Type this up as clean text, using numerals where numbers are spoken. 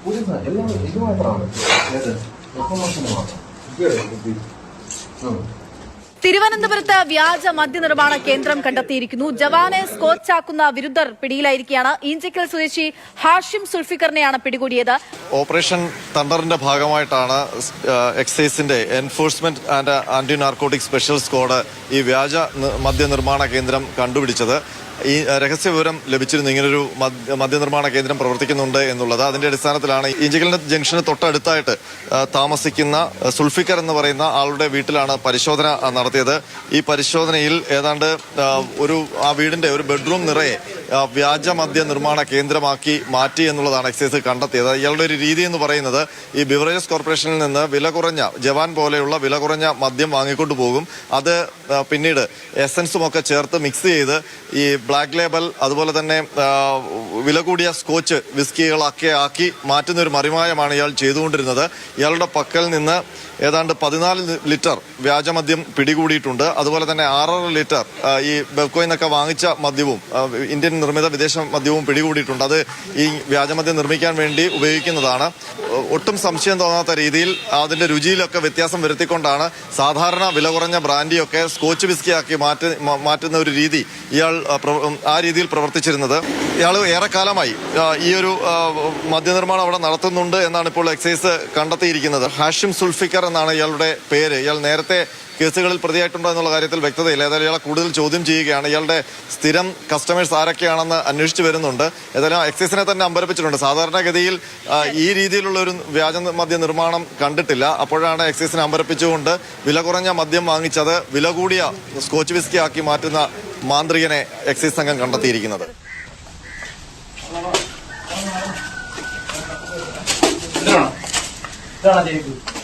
എല്ലാം ഇത് മാത്രമാണ് തിരുവനന്തപുരത്ത് വ്യാജ മദ്യനിർമ്മാണ കേന്ദ്രം കണ്ടെത്തിയിരിക്കുന്നു. ജവാനെ സ്കോച്ചാക്കുന്ന വിരുദ്ധർ പിടിയിലായിരിക്കുകയാണ്. ഈഞ്ചക്കൽ സ്വദേശി ഹാഷിം സുൽഫിക്കറിനെയാണ് പിടികൂടിയത്. ഓപ്പറേഷൻ തണ്ടറിന്റെ ഭാഗമായിട്ടാണ് എക്സൈസിന്റെ enforcement and anti narcotic special squad ഈ വ്യാജ മദ്യനിർമ്മാണ കേന്ദ്രം കണ്ടുപിടിച്ചത്. ഈ രഹസ്യവിവരം ലഭിച്ചിരുന്നു ഇങ്ങനൊരു മദ്യനിർമ്മാണ കേന്ദ്രം പ്രവർത്തിക്കുന്നുണ്ട് എന്നുള്ളത്. അതിന്റെ അടിസ്ഥാനത്തിലാണ് ഈഞ്ചക്കൽ ജംഗ്ഷന് തൊട്ടടുത്തായിട്ട് താമസിക്കുന്ന സുൽഫിക്കർ എന്ന് പറയുന്ന ആളുടെ വീട്ടിലാണ് പരിശോധന നടത്തിയത്. ഈ പരിശോധനയിൽ ഏതാണ്ട് ആ വീടിന്റെ ഒരു ബെഡ്റൂം നിറയെ വ്യാജ മദ്യ നിർമ്മാണ കേന്ദ്രമാക്കി മാറ്റി എന്നുള്ളതാണ് എക്സൈസ് കണ്ടെത്തിയത്. ഇയാളുടെ ഒരു രീതി എന്ന് പറയുന്നത് ഈ ബിവറേജസ് കോർപ്പറേഷനിൽ നിന്ന് വില കുറഞ്ഞ ജവാൻ പോലെയുള്ള വില കുറഞ്ഞ മദ്യം വാങ്ങിക്കൊണ്ടു പോകും. അത് പിന്നീട് എസൻസും ഒക്കെ ചേർത്ത് മിക്സ് ചെയ്ത് ഈ ബ്ലാക്ക് ലേബൽ അതുപോലെ തന്നെ വില കൂടിയ സ്കോച്ച് വിസ്കികളൊക്കെ ആക്കി മാറ്റുന്ന ഒരു മറിമായമാണ് ഇയാൾ ചെയ്തുകൊണ്ടിരുന്നത്. ഇയാളുടെ പക്കൽ നിന്ന് ഏതാണ്ട് 14 ലിറ്റർ വ്യാജമദ്യം പിടികൂടിയിട്ടുണ്ട്. അതുപോലെ തന്നെ 6.5 ലിറ്റർ ഈ ബെവ്കോയിൽ നിന്നൊക്കെ വാങ്ങിച്ച മദ്യവും ഇന്ത്യൻ നിർമ്മിത വിദേശ മദ്യവും പിടികൂടിയിട്ടുണ്ട്. അത് ഈ വ്യാജമദ്യം നിർമ്മിക്കാൻ വേണ്ടി ഉപയോഗിക്കുന്നതാണ്. ഒട്ടും സംശയം തോന്നാത്ത രീതിയിൽ അതിന്റെ രുചിയിലൊക്കെ വ്യത്യാസം വരുത്തിക്കൊണ്ടാണ് സാധാരണ വില കുറഞ്ഞ ബ്രാൻഡിയൊക്കെ സ്കോച്ച് വിസ്കിയാക്കി മാറ്റുന്ന ഒരു രീതി ഇയാൾ ആ രീതിയിൽ പ്രവർത്തിച്ചിരുന്നത്. ഇയാൾ ഏറെക്കാലമായി ഈ ഒരു മദ്യനിർമ്മാണം അവിടെ നടത്തുന്നുണ്ട് എന്നാണ് ഇപ്പോൾ എക്സൈസ് കണ്ടെത്തിയിരിക്കുന്നത്. ഹാഷിം സുൽഫിക്കർ എന്നാണ് ഇയാളുടെ പേര്. ഇയാൾ നേരത്തെ കേസുകളിൽ പ്രതിയായിട്ടുണ്ടോ എന്നുള്ള കാര്യത്തിൽ വ്യക്തതയില്ല. ഏതായാലും ഇയാളെ കൂടുതൽ ചോദ്യം ചെയ്യുകയാണ്. ഇയാളുടെ സ്ഥിരം കസ്റ്റമേഴ്സ് ആരൊക്കെയാണെന്ന് അന്വേഷിച്ചു വരുന്നുണ്ട്. ഏതായാലും എക്സൈസിനെ തന്നെ അമ്പരപ്പിച്ചിട്ടുണ്ട്. സാധാരണഗതിയിൽ ഈ രീതിയിലുള്ള ഒരു വ്യാജ മദ്യ നിർമ്മാണം കണ്ടിട്ടില്ല. അപ്പോഴാണ് എക്സൈസിനെ അമ്പരപ്പിച്ചുകൊണ്ട് വില കുറഞ്ഞ മദ്യം വാങ്ങിച്ചത് വില കൂടിയ സ്കോച്ച് വിസ്കി ആക്കി മാറ്റുന്ന മാന്ത്രികനെ എക്സൈസ് സംഘം കണ്ടെത്തിയിരിക്കുന്നത്. ഇതാണ്